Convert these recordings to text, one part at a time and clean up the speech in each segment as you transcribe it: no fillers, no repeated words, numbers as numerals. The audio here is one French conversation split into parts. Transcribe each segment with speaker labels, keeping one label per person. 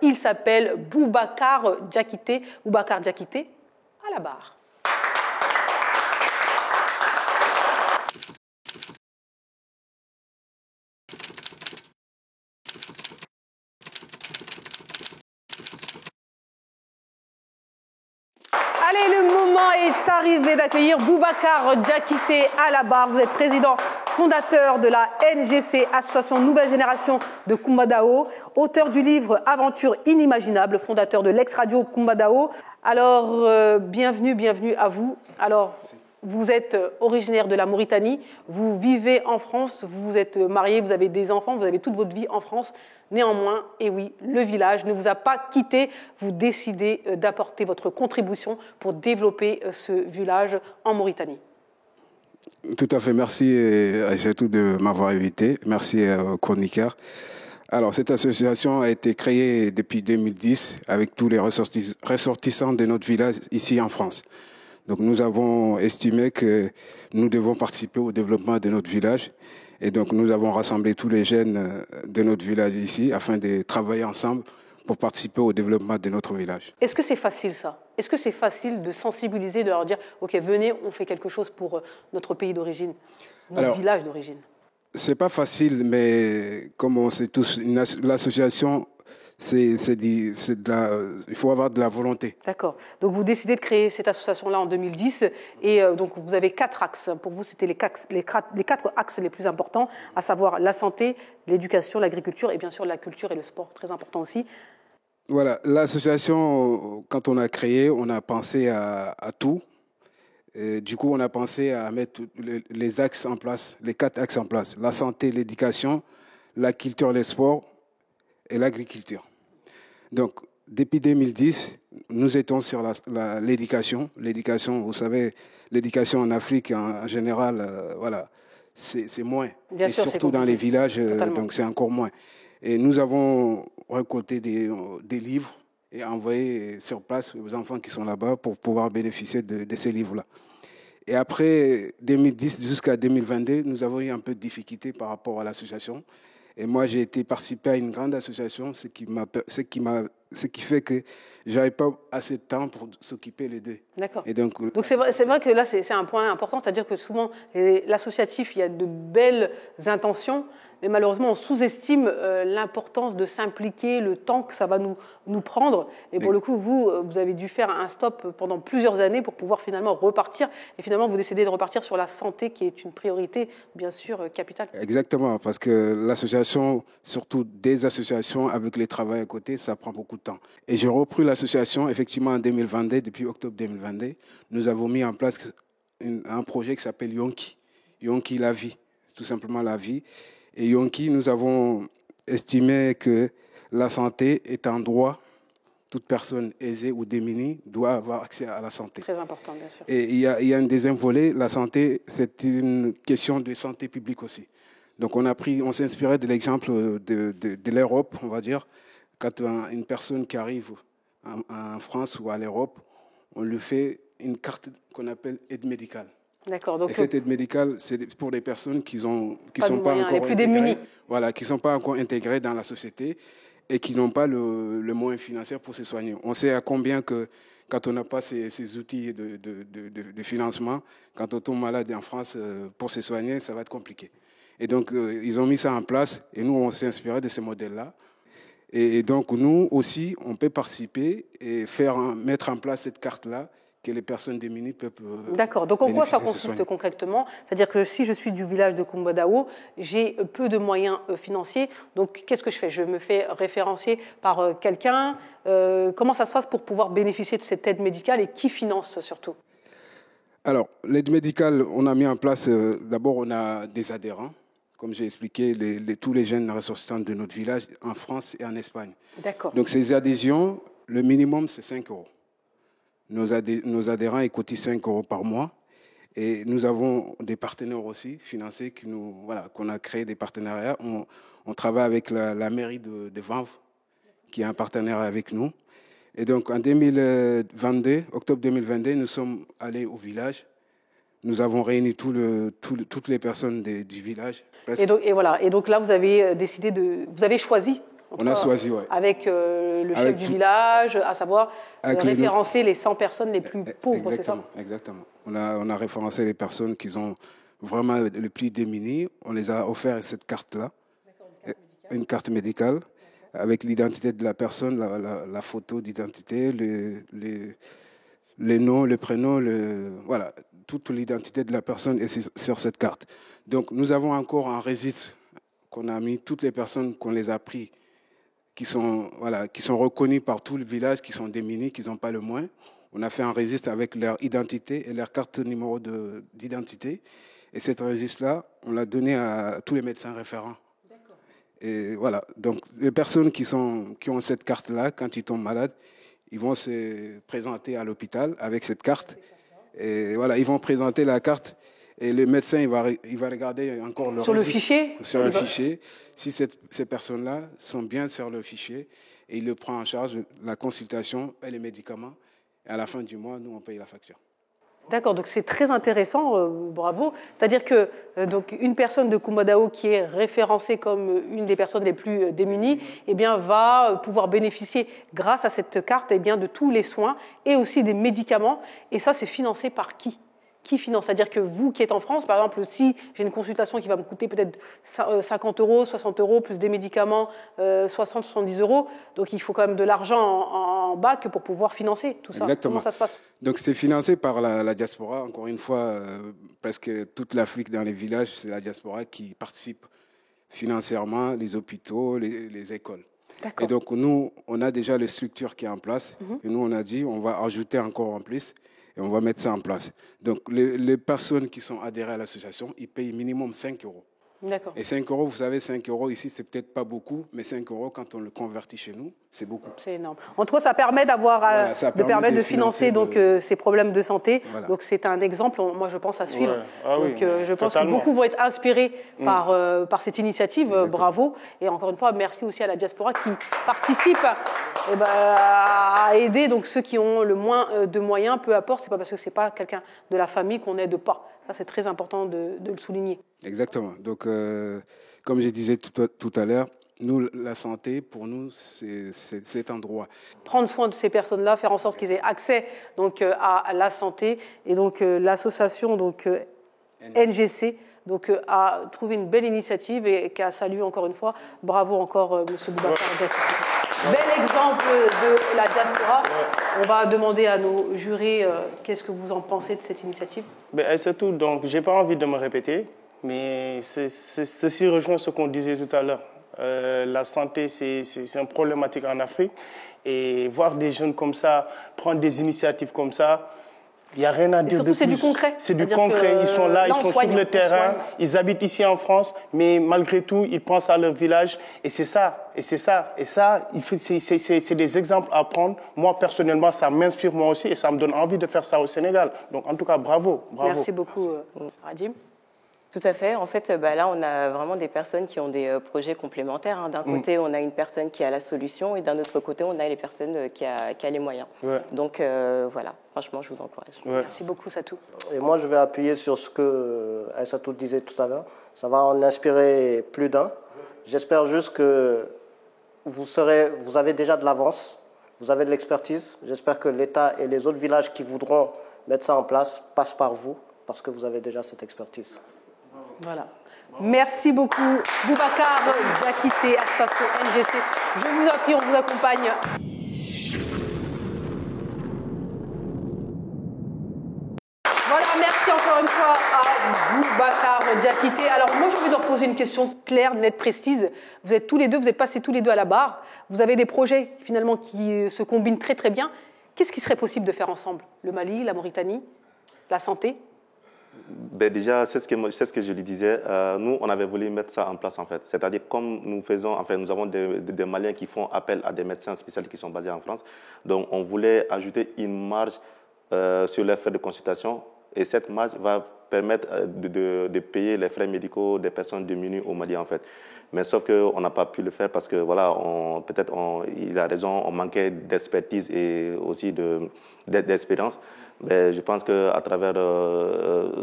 Speaker 1: Il s'appelle Boubacar Diakité. Boubacar Diakité, à la barre. Allez, le moment est arrivé d'accueillir Boubacar Diakité à la barre. Vous êtes président fondateur de la NGC, Association Nouvelle Génération de Koumba-Dao, auteur du livre Aventure inimaginable, fondateur de l'ex-radio Koumba-Dao. Alors, bienvenue à vous. Alors, vous êtes originaire de la Mauritanie, vous vivez en France, vous êtes marié, vous avez des enfants, vous avez toute votre vie en France. Néanmoins, et oui, le village ne vous a pas quitté. Vous décidez d'apporter votre contribution pour développer ce village en Mauritanie.
Speaker 2: Tout à fait, merci Aïssatou de m'avoir invité, merci aux chroniqueurs. Alors, cette association a été créée depuis 2010 avec tous les ressortissants de notre village ici en France. Donc, nous avons estimé que nous devons participer au développement de notre village. Et donc, nous avons rassemblé tous les jeunes de notre village ici afin de travailler ensemble pour participer au développement de notre village.
Speaker 1: Est-ce que c'est facile ça? Est-ce que c'est facile de sensibiliser, de leur dire « Ok, venez, on fait quelque chose pour notre pays d'origine, notre village d'origine »
Speaker 2: C'est pas facile, mais comme on sait tous, l'association, il faut avoir de la volonté.
Speaker 1: D'accord. Donc vous décidez de créer cette association-là en 2010 et donc vous avez 4 axes. Pour vous, c'était les 4 axes les plus importants, à savoir la santé, l'éducation, l'agriculture et bien sûr la culture et le sport, très important aussi.
Speaker 2: Voilà, l'association, quand on a créé, on a pensé à tout. Et du coup, on a pensé à mettre les axes en place, les 4 axes en place. La santé, l'éducation, la culture, le sport et l'agriculture. Donc, depuis 2010, nous étions sur l'éducation. L'éducation, vous savez, l'éducation en Afrique, en général, voilà, c'est moins.
Speaker 1: Bien
Speaker 2: et
Speaker 1: sûr,
Speaker 2: surtout dans les villages, donc c'est encore moins. Et nous avons récolté des livres et envoyé sur place aux enfants qui sont là-bas pour pouvoir bénéficier de ces livres-là. Et après 2010 jusqu'à 2022, nous avons eu un peu de difficulté par rapport à l'association. Et moi, j'ai été participer à une grande association, ce qui fait que je n'avais pas assez de temps pour s'occuper les deux.
Speaker 1: D'accord. Donc c'est vrai que là, c'est un point important, c'est-à-dire que souvent, l'associatif, il y a de belles intentions, mais malheureusement, on sous-estime l'importance de s'impliquer, le temps que ça va nous prendre. Et pour le coup, vous avez dû faire un stop pendant plusieurs années pour pouvoir finalement repartir. Et finalement, vous décidez de repartir sur la santé, qui est une priorité, bien sûr, capitale.
Speaker 2: Exactement, parce que l'association, surtout des associations avec les travaux à côté, ça prend beaucoup de temps. Et j'ai repris l'association, effectivement, en 2022, depuis octobre 2022. Nous avons mis en place un projet qui s'appelle Yonki. Yonki, la vie, tout simplement la vie. Et Yonki, nous avons estimé que la santé est un droit. Toute personne aisée ou démunie doit avoir accès à la santé.
Speaker 1: Très important, bien sûr.
Speaker 2: Et il y a un deuxième volet, la santé, c'est une question de santé publique aussi. Donc on s'inspirait de l'exemple de l'Europe, on va dire. Quand une personne qui arrive en France ou à l'Europe, on lui fait une carte qu'on appelle aide médicale.
Speaker 1: D'accord. Donc
Speaker 2: et cette aide médicale, c'est pour les personnes qui sont pas
Speaker 1: encore
Speaker 2: les
Speaker 1: plus démunies.
Speaker 2: Voilà, qui sont pas encore intégrées dans la société et qui n'ont pas le moyen financier pour se soigner. On sait à combien que quand on n'a pas ces outils de financement, quand on tombe malade en France, pour se soigner, ça va être compliqué. Et donc, ils ont mis ça en place et nous, on s'est inspiré de ces modèles-là. Et donc, nous aussi, on peut participer et mettre en place cette carte-là que les personnes démunies peuvent.
Speaker 1: D'accord. Donc, en quoi ça consiste concrètement? C'est-à-dire que si je suis du village de Koumba-Dao, j'ai peu de moyens financiers. Donc, qu'est-ce que je fais? Je me fais référencier par quelqu'un. Comment ça se passe pour pouvoir bénéficier de cette aide médicale et qui finance surtout?
Speaker 2: Alors, l'aide médicale, on a mis en place, d'abord, on a des adhérents. Comme j'ai expliqué, tous les jeunes ressortissants de notre village en France et en Espagne.
Speaker 1: D'accord.
Speaker 2: Donc, ces adhésions, le minimum, c'est 5 €. Nos adhérents, ils cotisent 5 € par mois. Et nous avons des partenaires aussi financiers qu'on a créé des partenariats. On travaille avec la mairie de Vanves, qui est un partenaire avec nous. Et donc, en 2022, octobre 2022, nous sommes allés au village. Nous avons réuni toutes les personnes du village.
Speaker 1: Et donc là, vous avez décidé vous avez choisi
Speaker 2: On a choisi, oui.
Speaker 1: Avec le chef du village, à savoir référencer les 100 personnes les plus pauvres, c'est ça?
Speaker 2: Exactement. On a référencé les personnes qui ont vraiment le plus démunies. On les a offert cette carte-là, une carte médicale, avec l'identité de la personne, la photo d'identité, les noms, les prénoms, voilà, toute l'identité de la personne est sur cette carte. Donc, nous avons encore un registre qu'on a mis, toutes les personnes qu'on les a pris, qui sont reconnus par tout le village, qui sont démunis, qui n'ont pas le moins. On a fait un registre avec leur identité et leur carte numéro d'identité. Et ce registre-là, on l'a donné à tous les médecins référents. Et voilà, donc les personnes qui ont cette carte-là, quand ils tombent malades, ils vont se présenter à l'hôpital avec cette carte. Et voilà, ils vont présenter la carte et le médecin, il va regarder encore le
Speaker 1: sur le fichier.
Speaker 2: Sur le fichier, si ces personnes-là sont bien sur le fichier, et il le prend en charge, la consultation et les médicaments. Et à la fin du mois, nous, on paye la facture.
Speaker 1: D'accord, donc c'est très intéressant, bravo. C'est-à-dire que donc une personne de Kumbadao qui est référencée comme une des personnes les plus démunies, eh bien, va pouvoir bénéficier, grâce à cette carte, eh bien, de tous les soins et aussi des médicaments. Et ça, c'est financé par qui? Qui finance? C'est-à-dire que vous qui êtes en France, par exemple, si j'ai une consultation qui va me coûter peut-être 50 €, 60 €, plus des médicaments, 60, 70 €, donc il faut quand même de l'argent en bac pour pouvoir financer tout ça.
Speaker 2: Exactement.
Speaker 1: Comment ça se passe?
Speaker 2: Donc c'est financé par la diaspora. Encore une fois, presque toute l'Afrique dans les villages, c'est la diaspora qui participe financièrement, les hôpitaux, les écoles. Et donc nous, on a déjà les structures qui sont en place. Et nous, on a dit, on va ajouter encore en plus. Et on va mettre ça en place. Donc, les personnes qui sont adhérées à l'association, ils payent minimum 5 €.
Speaker 1: D'accord.
Speaker 2: Et 5 €, vous savez, 5 € ici, c'est peut-être pas beaucoup, mais 5 €, quand on le convertit chez nous, c'est beaucoup.
Speaker 1: C'est énorme. En tout cas, ça permet de financer donc, ces problèmes de santé. Voilà. Donc, c'est un exemple, moi, je pense, à suivre. Ouais. Ah, donc, oui, je pense que beaucoup vont être inspirés par cette initiative. Bravo. Et encore une fois, merci aussi à la diaspora qui participe à aider donc, ceux qui ont le moins de moyens, peu importe. Ce n'est pas parce que ce n'est pas quelqu'un de la famille qu'on n'aide pas. Ça, c'est très important de le souligner.
Speaker 2: Exactement. Donc, comme je disais tout à l'heure, nous, la santé, pour nous, c'est un droit.
Speaker 1: Prendre soin de ces personnes-là, faire en sorte qu'ils aient accès donc, à la santé. Et donc, l'association donc, NGC donc, a trouvé une belle initiative et qui a salué encore une fois. Bravo encore, M. Boubacar. Bel exemple de la diaspora. On va demander à nos jurés qu'est-ce que vous en pensez de cette initiative.
Speaker 3: C'est tout. Donc, je n'ai pas envie de me répéter, mais ceci rejoint ce qu'on disait tout à l'heure. La santé, c'est une problématique en Afrique. Et voir des jeunes comme ça, prendre des initiatives comme ça, il n'y a rien à dire de plus.
Speaker 1: C'est du concret.
Speaker 3: C'est du concret. Ils sont là, ils sont sur le terrain, ils habitent ici en France, mais malgré tout, ils pensent à leur village. Et c'est ça. Et ça, c'est des exemples à prendre. Moi, personnellement, ça m'inspire moi aussi et ça me donne envie de faire ça au Sénégal. Donc, en tout cas, bravo.
Speaker 1: Merci beaucoup, Radim.
Speaker 4: Tout à fait. En fait, là, on a vraiment des personnes qui ont des projets complémentaires. D'un côté, on a une personne qui a la solution et d'un autre côté, on a les personnes qui a les moyens. Ouais. Donc, voilà. Franchement, je vous encourage.
Speaker 1: Ouais. Merci beaucoup, Satou.
Speaker 5: Et moi, je vais appuyer sur ce que Satou disait tout à l'heure. Ça va en inspirer plus d'un. J'espère juste que vous avez déjà de l'avance, vous avez de l'expertise. J'espère que l'État et les autres villages qui voudront mettre ça en place passent par vous parce que vous avez déjà cette expertise.
Speaker 1: Voilà. Merci beaucoup, Boubacar Diakité, association NGC. Je vous appuie, on vous accompagne. Voilà, merci encore une fois à Boubacar Diakité. Alors, moi, j'ai envie de leur poser une question claire, nette, précise. Vous êtes tous les deux, vous êtes passés tous les deux à la barre. Vous avez des projets, finalement, qui se combinent très, très bien. Qu'est-ce qui serait possible de faire ensemble? Le Mali, la Mauritanie, la santé?
Speaker 6: Déjà, c'est ce que je lui disais. Nous, on avait voulu mettre ça en place, en fait. C'est-à-dire, comme nous avons des Maliens qui font appel à des médecins spécialistes qui sont basés en France. Donc, on voulait ajouter une marge sur les frais de consultation. Et cette marge va permettre de payer les frais médicaux des personnes démunies au Mali, en fait. Mais sauf qu'on n'a pas pu le faire parce que, voilà, il a raison, on manquait d'expertise et aussi d'expérience. Mais je pense qu'à travers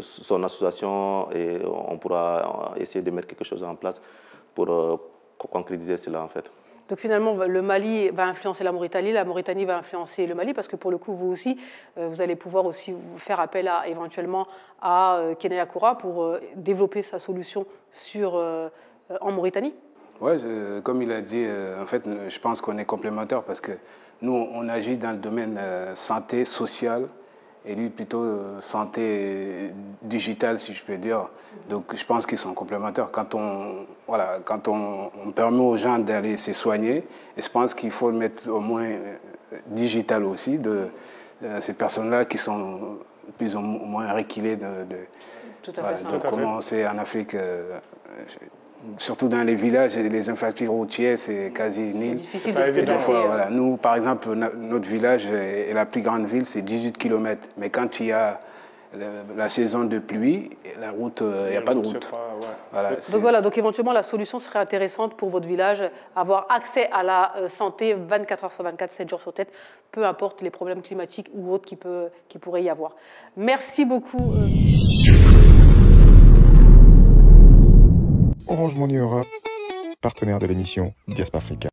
Speaker 6: son association, on pourra essayer de mettre quelque chose en place pour concrétiser cela, en fait.
Speaker 1: Donc finalement, le Mali va influencer la Mauritanie va influencer le Mali, parce que pour le coup, vous aussi, vous allez pouvoir aussi faire appel éventuellement à Kenaya Koura pour développer sa solution en Mauritanie.
Speaker 2: Oui, comme il a dit, en fait, je pense qu'on est complémentaires parce que nous, on agit dans le domaine santé, sociale, et lui plutôt santé digitale, si je peux dire. Donc je pense qu'ils sont complémentaires. Quand on permet aux gens d'aller se soigner, et je pense qu'il faut le mettre au moins digital aussi, de ces personnes-là qui sont plus ou moins reculées de comment c'est en Afrique. Surtout dans les villages, les infrastructures routières, c'est quasi nul.
Speaker 1: C'est difficile de
Speaker 2: voilà. Nous, par exemple, notre village et la plus grande ville, c'est 18 km. Mais quand il y a la saison de pluie, la route, il n'y a pas de route.
Speaker 1: Donc éventuellement, la solution serait intéressante pour votre village, avoir accès à la santé 24 heures sur 24, 7 jours sur 7, peu importe les problèmes climatiques ou autres qui pourraient y avoir. Merci beaucoup.
Speaker 7: Orange Money Europe, partenaire de l'émission Diaspora Africa.